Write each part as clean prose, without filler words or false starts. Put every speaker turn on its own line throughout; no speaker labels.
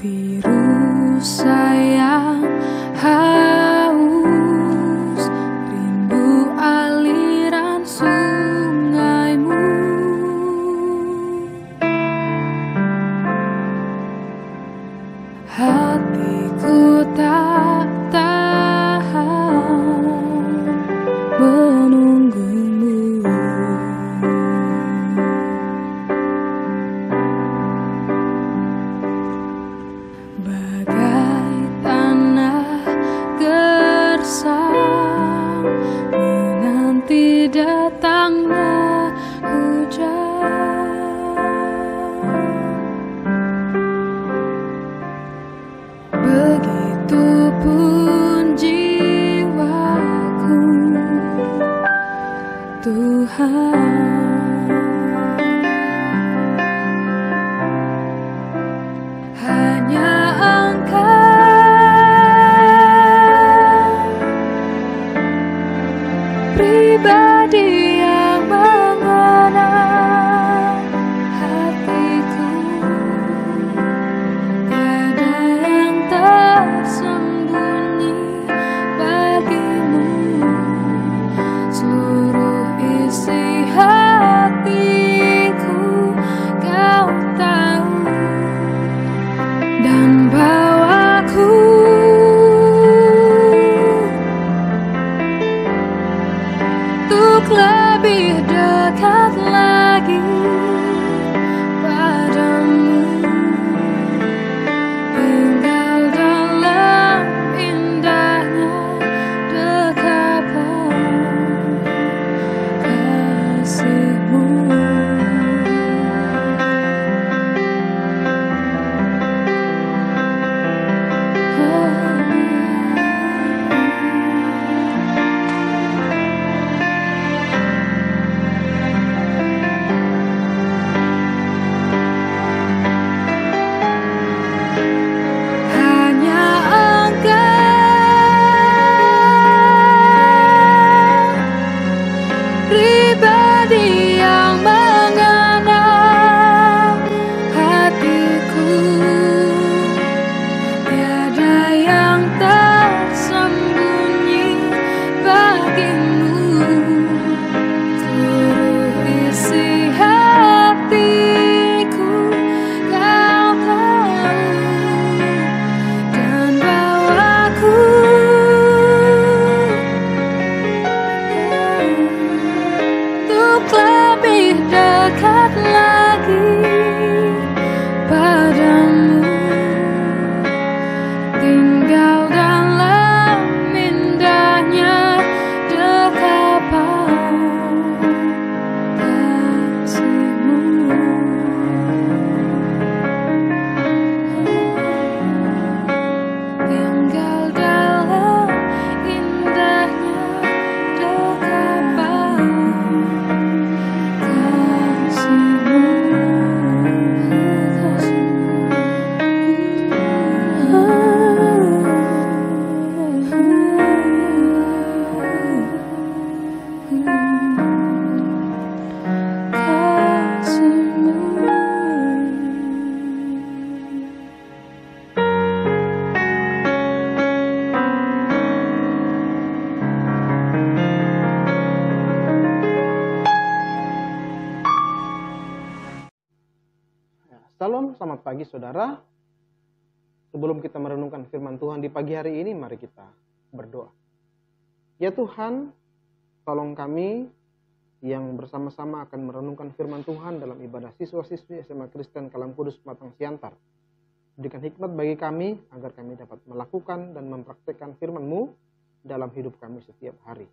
Biru sayang haus, rindu aliran sungaimu. Hatiku tak tahan menunggumu. Bagai tanah gersang menanti datangnya hujan. Begitupun jiwaku, Tuhan. Hanya pribadi yang mengenal hatiku, tiada yang tersembunyi bagimu. Seluruh isi hatiku kau tahu, dan bawaku untuk lebih dekat lagi padamu, tinggal dalam indahnya dekapan kasih-Mu. Pribadi yang mengenal hatiku, tiada yang tersembunyi bagimu. Seluruh isi hatiku kau tahu, dan bawaku lebih dekat lagi padamu, tinggal dalam indahnya dekapan kasih-Mu. Tinggal dalam indahnya dekapan
Salam, selamat pagi saudara. Sebelum kita merenungkan firman Tuhan di pagi hari ini, mari kita berdoa. Ya Tuhan, tolong kami yang bersama-sama akan merenungkan firman Tuhan dalam ibadah siswa-siswi SMA Kristen Kalam Kudus Pematang Siantar. Berikan hikmat bagi kami agar kami dapat melakukan dan mempraktikkan firman-Mu dalam hidup kami setiap hari.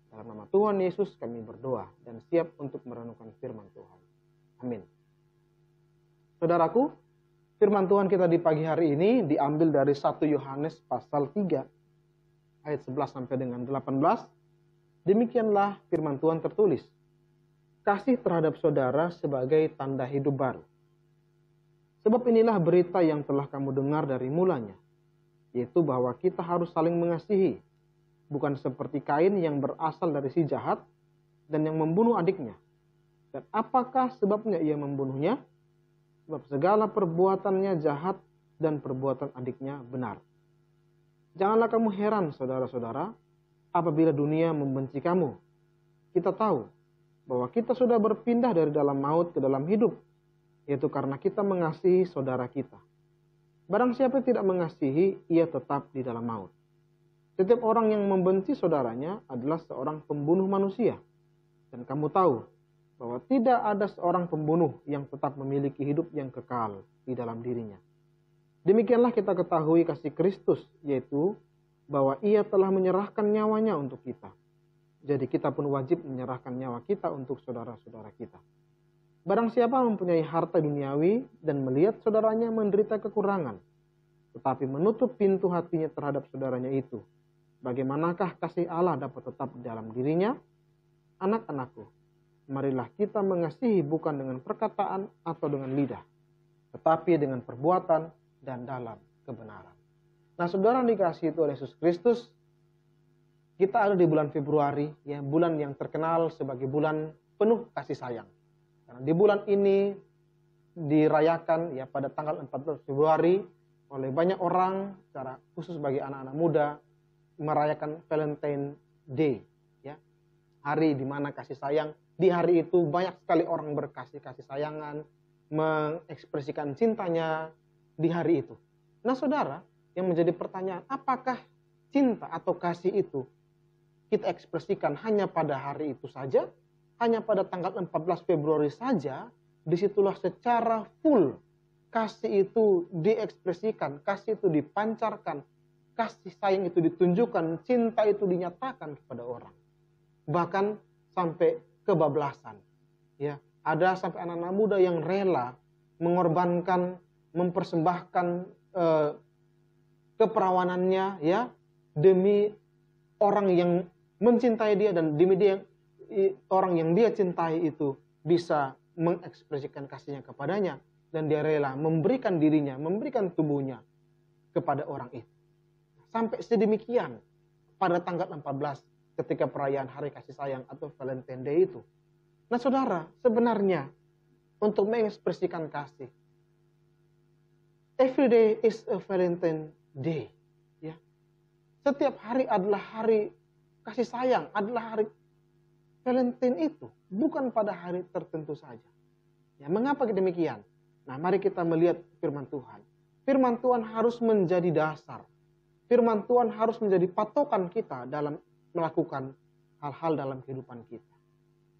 Dalam nama Tuhan Yesus kami berdoa dan siap untuk merenungkan firman Tuhan. Amin. Saudaraku, firman Tuhan kita di pagi hari ini diambil dari 1 Yohanes pasal 3 ayat 11 sampai dengan 18. Demikianlah firman Tuhan tertulis. Kasih terhadap saudara sebagai tanda hidup baru. Sebab inilah berita yang telah kamu dengar dari mulanya, yaitu bahwa kita harus saling mengasihi, bukan seperti Kain yang berasal dari si jahat dan yang membunuh adiknya. Dan apakah sebabnya ia membunuhnya? Sebab segala perbuatannya jahat dan perbuatan adiknya benar. Janganlah kamu heran, saudara-saudara, apabila dunia membenci kamu. Kita tahu bahwa kita sudah berpindah dari dalam maut ke dalam hidup, yaitu karena kita mengasihi saudara kita. Barang siapa tidak mengasihi, ia tetap di dalam maut. Setiap orang yang membenci saudaranya adalah seorang pembunuh manusia. Dan kamu tahu bahwa tidak ada seorang pembunuh yang tetap memiliki hidup yang kekal di dalam dirinya. Demikianlah kita ketahui kasih Kristus, yaitu bahwa ia telah menyerahkan nyawanya untuk kita. Jadi kita pun wajib menyerahkan nyawa kita untuk saudara-saudara kita. Barang siapa mempunyai harta duniawi dan melihat saudaranya menderita kekurangan, tetapi menutup pintu hatinya terhadap saudaranya itu, bagaimanakah kasih Allah dapat tetap di dalam dirinya? Anak-anakku, marilah kita mengasihi bukan dengan perkataan atau dengan lidah, tetapi dengan perbuatan dan dalam kebenaran. Nah, saudara dikasihi oleh Yesus Kristus, kita ada di bulan Februari, ya, bulan yang terkenal sebagai bulan penuh kasih sayang. Karena di bulan ini dirayakan ya pada tanggal 14 Februari oleh banyak orang, secara khusus bagi anak-anak muda, merayakan Valentine Day, ya. Hari di mana kasih sayang, di hari itu banyak sekali orang berkasih sayangan, mengekspresikan cintanya di hari itu. Nah, saudara, yang menjadi pertanyaan, apakah cinta atau kasih itu kita ekspresikan hanya pada hari itu saja, hanya pada tanggal 14 Februari saja? Disitulah secara full kasih itu diekspresikan, kasih itu dipancarkan, kasih sayang itu ditunjukkan, cinta itu dinyatakan kepada orang. Bahkan sampai kebablasan. Ya, ada sampai anak-anak muda yang rela mengorbankan, mempersembahkan keperawanannya, ya, demi orang yang mencintai dia dan demi dia orang yang dia cintai itu bisa mengekspresikan kasihnya kepadanya, dan dia rela memberikan dirinya, memberikan tubuhnya kepada orang itu. Sampai sedemikian pada tanggal 14 ketika perayaan Hari Kasih Sayang atau Valentine Day itu. Nah, saudara, sebenarnya untuk mengekspresikan kasih, every day is a Valentine Day. Ya. Setiap hari adalah hari kasih sayang, adalah hari Valentine itu. Bukan pada hari tertentu saja. Ya, mengapa demikian? Nah, mari kita melihat firman Tuhan. Firman Tuhan harus menjadi dasar. Firman Tuhan harus menjadi patokan kita dalam melakukan hal-hal dalam kehidupan kita.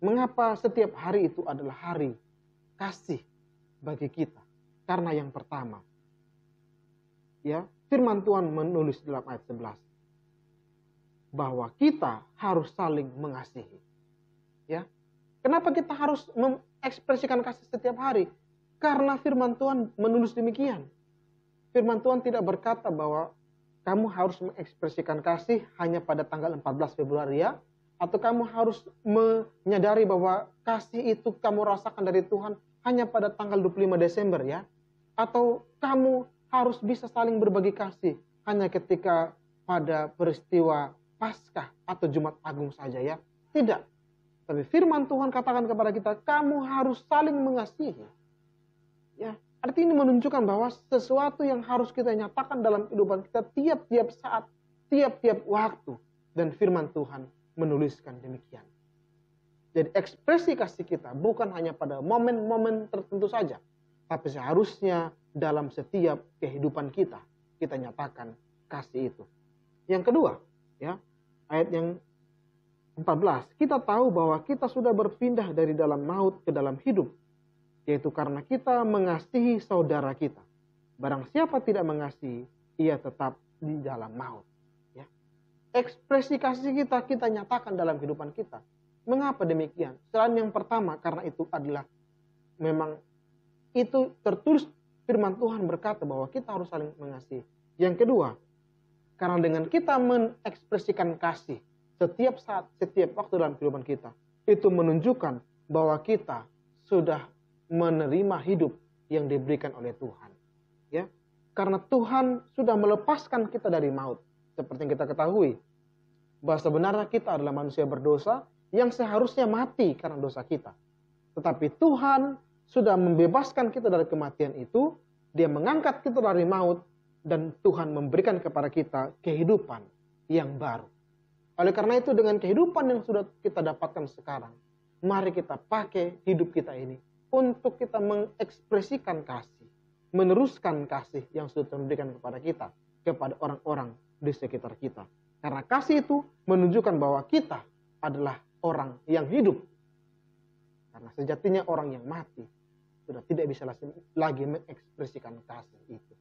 Mengapa setiap hari itu adalah hari kasih bagi kita? Karena yang pertama, ya, firman Tuhan menulis dalam ayat 11 bahwa kita harus saling mengasihi. Ya. Kenapa kita harus mengekspresikan kasih setiap hari? Karena firman Tuhan menulis demikian. Firman Tuhan tidak berkata bahwa kamu harus mengekspresikan kasih hanya pada tanggal 14 Februari, ya, atau kamu harus menyadari bahwa kasih itu kamu rasakan dari Tuhan hanya pada tanggal 25 Desember, ya, atau kamu harus bisa saling berbagi kasih hanya ketika pada peristiwa Paskah atau Jumat Agung saja, ya. Tidak. Tapi firman Tuhan katakan kepada kita, kamu harus saling mengasihi. Ya, artinya ini menunjukkan bahwa sesuatu yang harus kita nyatakan dalam kehidupan kita tiap-tiap saat, tiap-tiap waktu. Dan firman Tuhan menuliskan demikian. Jadi ekspresi kasih kita bukan hanya pada momen-momen tertentu saja, tapi seharusnya dalam setiap kehidupan kita nyatakan kasih itu. Yang kedua, ya, ayat yang 14, kita tahu bahwa kita sudah berpindah dari dalam maut ke dalam hidup, yaitu karena kita mengasihi saudara kita. Barang siapa tidak mengasihi, ia tetap di dalam maut. Ya. Ekspresi kasih kita nyatakan dalam kehidupan kita. Mengapa demikian? Selain yang pertama, karena itu adalah memang itu tertulis firman Tuhan berkata bahwa kita harus saling mengasihi. Yang kedua, karena dengan kita mengekspresikan kasih setiap saat, setiap waktu dalam kehidupan kita, itu menunjukkan bahwa kita sudah menerima hidup yang diberikan oleh Tuhan. Ya, karena Tuhan sudah melepaskan kita dari maut. Seperti yang kita ketahui, bahwa sebenarnya kita adalah manusia berdosa yang seharusnya mati karena dosa kita. Tetapi Tuhan sudah membebaskan kita dari kematian itu Dia mengangkat kita dari maut dan Tuhan memberikan kepada kita kehidupan yang baru. Oleh karena itu dengan kehidupan yang sudah kita dapatkan sekarang, mari kita pakai hidup kita ini untuk kita mengekspresikan kasih, meneruskan kasih yang sudah diberikan kepada kita, kepada orang-orang di sekitar kita. Karena kasih itu menunjukkan bahwa kita adalah orang yang hidup. Karena sejatinya orang yang mati sudah tidak bisa lagi mengekspresikan kasih itu.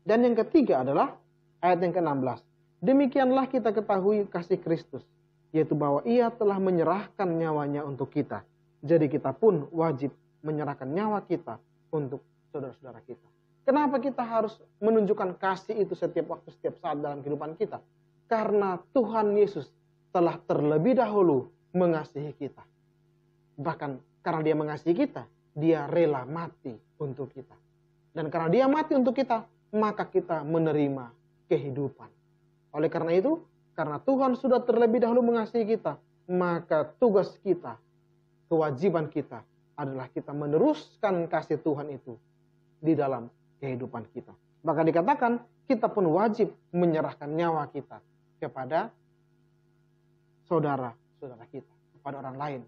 Dan yang ketiga adalah ayat yang ke-16. Demikianlah kita ketahui kasih Kristus, yaitu bahwa ia telah menyerahkan nyawanya untuk kita. Jadi kita pun wajib menyerahkan nyawa kita untuk saudara-saudara kita. Kenapa kita harus menunjukkan kasih itu setiap waktu, setiap saat dalam kehidupan kita? Karena Tuhan Yesus telah terlebih dahulu mengasihi kita. Bahkan karena dia mengasihi kita, dia rela mati untuk kita. Dan karena dia mati untuk kita, maka kita menerima kehidupan. Oleh karena itu, karena Tuhan sudah terlebih dahulu mengasihi kita, maka tugas kita, kewajiban kita adalah kita meneruskan kasih Tuhan itu di dalam kehidupan kita. Maka dikatakan kita pun wajib menyerahkan nyawa kita kepada saudara-saudara kita, kepada orang lain.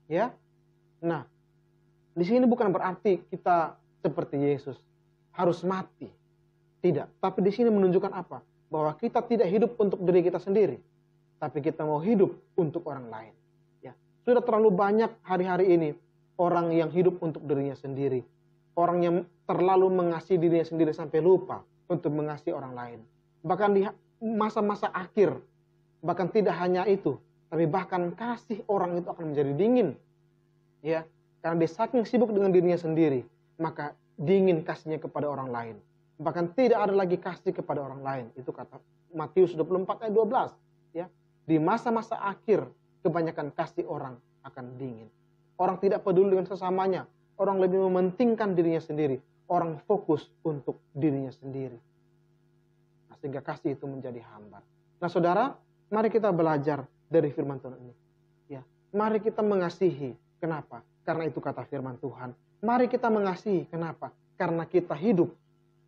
Ya, nah di sini bukan berarti kita seperti Yesus harus mati, tidak. Tapi di sini menunjukkan apa? Bahwa kita tidak hidup untuk diri kita sendiri, tapi kita mau hidup untuk orang lain. Ya, sudah terlalu banyak hari-hari ini orang yang hidup untuk dirinya sendiri, orang yang terlalu mengasihi dirinya sendiri sampai lupa untuk mengasihi orang lain. Bahkan di masa-masa akhir, bahkan tidak hanya itu, tapi bahkan kasih orang itu akan menjadi dingin. Ya, karena dia saking sibuk dengan dirinya sendiri, maka dingin kasihnya kepada orang lain. Bahkan tidak ada lagi kasih kepada orang lain. Itu kata Matius 24 ayat 12. Ya, di masa-masa akhir, kebanyakan kasih orang akan dingin. Orang tidak peduli dengan sesamanya. Orang lebih mementingkan dirinya sendiri. Orang fokus untuk dirinya sendiri. Nah, sehingga kasih itu menjadi hambar. Nah saudara, mari kita belajar dari firman Tuhan ini. Ya, mari kita mengasihi. Kenapa? Karena itu kata firman Tuhan. Mari kita mengasihi. Kenapa? Karena kita hidup.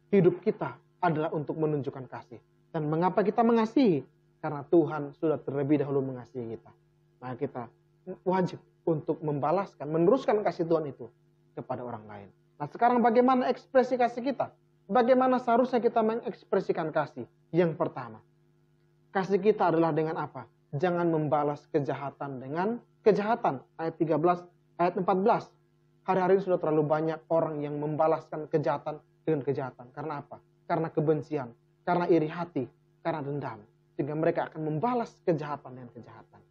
Hidup kita adalah untuk menunjukkan kasih. Dan mengapa kita mengasihi? Karena Tuhan sudah terlebih dahulu mengasihi kita. Maka kita wajib untuk membalaskan, meneruskan kasih Tuhan itu kepada orang lain. Nah sekarang bagaimana ekspresi kasih kita? Bagaimana seharusnya kita mengekspresikan kasih? Yang pertama, kasih kita adalah dengan apa? Jangan membalas kejahatan dengan kejahatan. Ayat 13, ayat 14. Hari-hari ini sudah terlalu banyak orang yang membalaskan kejahatan dengan kejahatan. Karena apa? Karena kebencian, karena iri hati, karena dendam. Sehingga mereka akan membalas kejahatan dengan kejahatan.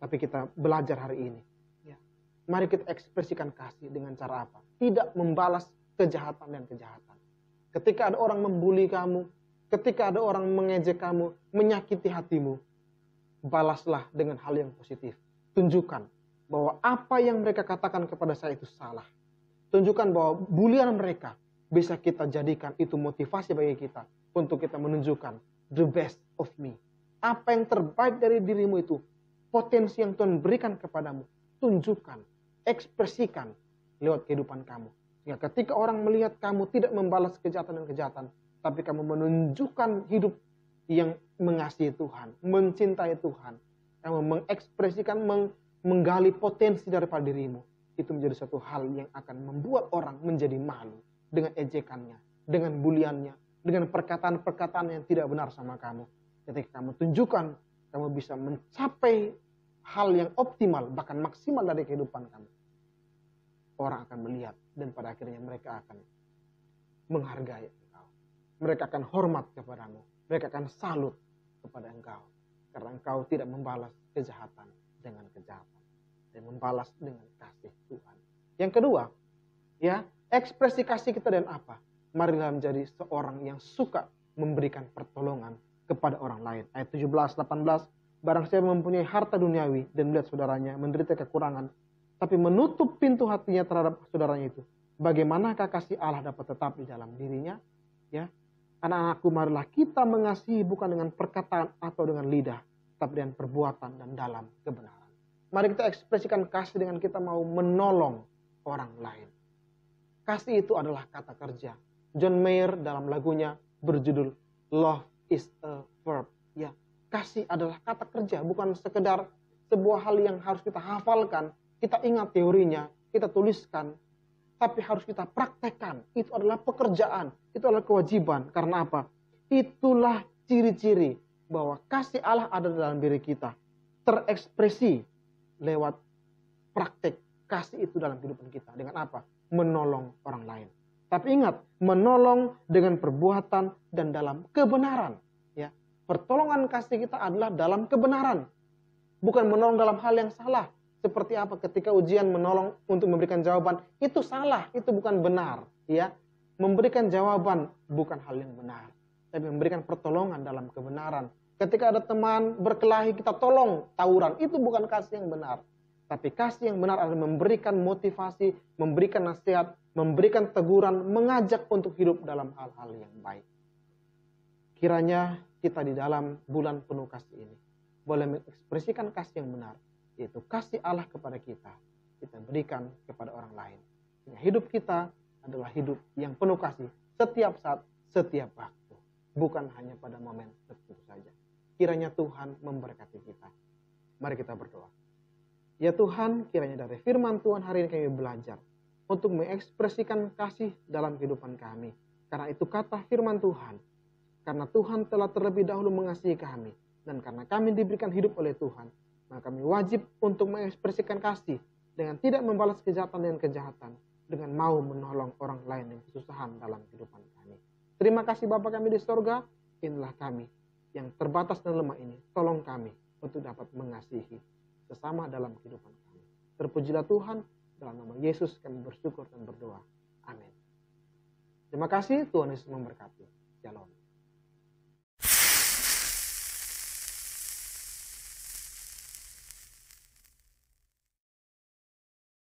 Tapi kita belajar hari ini. Ya. Mari kita ekspresikan kasih dengan cara apa? Tidak membalas kejahatan dan kejahatan. Ketika ada orang membuli kamu, ketika ada orang mengejek kamu, menyakiti hatimu, balaslah dengan hal yang positif. Tunjukkan bahwa apa yang mereka katakan kepada saya itu salah. Tunjukkan bahwa bulian mereka bisa kita jadikan itu motivasi bagi kita untuk kita menunjukkan the best of me. Apa yang terbaik dari dirimu itu, potensi yang Tuhan berikan kepadamu, tunjukkan, ekspresikan lewat kehidupan kamu. Ya, ketika orang melihat kamu tidak membalas kejahatan dan kejahatan, tapi kamu menunjukkan hidup yang mengasihi Tuhan, mencintai Tuhan, kamu mengekspresikan, menggali potensi daripada dirimu, itu menjadi satu hal yang akan membuat orang menjadi malu dengan ejekannya, dengan buliannya, dengan perkataan-perkataan yang tidak benar sama kamu. Ketika kamu tunjukkan, kamu bisa mencapai hal yang optimal, bahkan maksimal dari kehidupan kamu. Orang akan melihat dan pada akhirnya mereka akan menghargai engkau. Mereka akan hormat kepadamu. Mereka akan salut kepada engkau. Karena engkau tidak membalas kejahatan dengan kejahatan. Dan membalas dengan kasih Tuhan. Yang kedua, ya, ekspresi kasih kita dan apa? Marilah menjadi seorang yang suka memberikan pertolongan kepada orang lain. Ayat 17, 18. Barang siapa mempunyai harta duniawi dan melihat saudaranya menderita kekurangan, tapi menutup pintu hatinya terhadap saudaranya itu, bagaimanakah kasih Allah dapat tetap di dalam dirinya? Ya, anak-anakku, marilah kita mengasihi bukan dengan perkataan atau dengan lidah, tapi dengan perbuatan dan dalam kebenaran. Mari kita ekspresikan kasih dengan kita mau menolong orang lain. Kasih itu adalah kata kerja. John Mayer dalam lagunya berjudul Love is a Verb. Ya, kasih adalah kata kerja, bukan sekedar sebuah hal yang harus kita hafalkan, kita ingat teorinya, kita tuliskan, tapi harus kita praktekkan. Itu adalah pekerjaan, itu adalah kewajiban. Karena apa? Itulah ciri-ciri bahwa kasih Allah ada dalam diri kita, terekspresi lewat praktek kasih itu dalam kehidupan kita. Dengan apa? Menolong orang lain. Tapi ingat, menolong dengan perbuatan dan dalam kebenaran. Ya, pertolongan kasih kita adalah dalam kebenaran, bukan menolong dalam hal yang salah. Seperti apa ketika ujian menolong untuk memberikan jawaban, itu salah, itu bukan benar. Ya, memberikan jawaban bukan hal yang benar, tapi memberikan pertolongan dalam kebenaran. Ketika ada teman berkelahi, kita tolong tawuran, itu bukan kasih yang benar. Tapi kasih yang benar adalah memberikan motivasi, memberikan nasihat, memberikan teguran, mengajak untuk hidup dalam hal-hal yang baik. Kiranya kita di dalam bulan penuh kasih ini boleh mengekspresikan kasih yang benar, yaitu kasih Allah kepada kita berikan kepada orang lain. Hidup kita adalah hidup yang penuh kasih setiap saat, setiap waktu, bukan hanya pada momen tertentu saja. Kiranya Tuhan memberkati kita. Mari kita berdoa. Ya Tuhan, kiranya dari firman Tuhan hari ini kami belajar untuk mengekspresikan kasih dalam kehidupan kami. Karena itu kata firman Tuhan. Karena Tuhan telah terlebih dahulu mengasihi kami. Dan karena kami diberikan hidup oleh Tuhan, maka kami wajib untuk mengekspresikan kasih dengan tidak membalas kejahatan dengan kejahatan, dengan mau menolong orang lain yang kesusahan dalam kehidupan kami. Terima kasih Bapa kami di sorga. Inilah kami yang terbatas dan lemah ini. Tolong kami untuk dapat mengasihi sesama dalam kehidupan kami. Terpujilah Tuhan, dalam nama Yesus kami bersyukur dan berdoa. Amin. Terima kasih, Tuhan Yesus memberkati.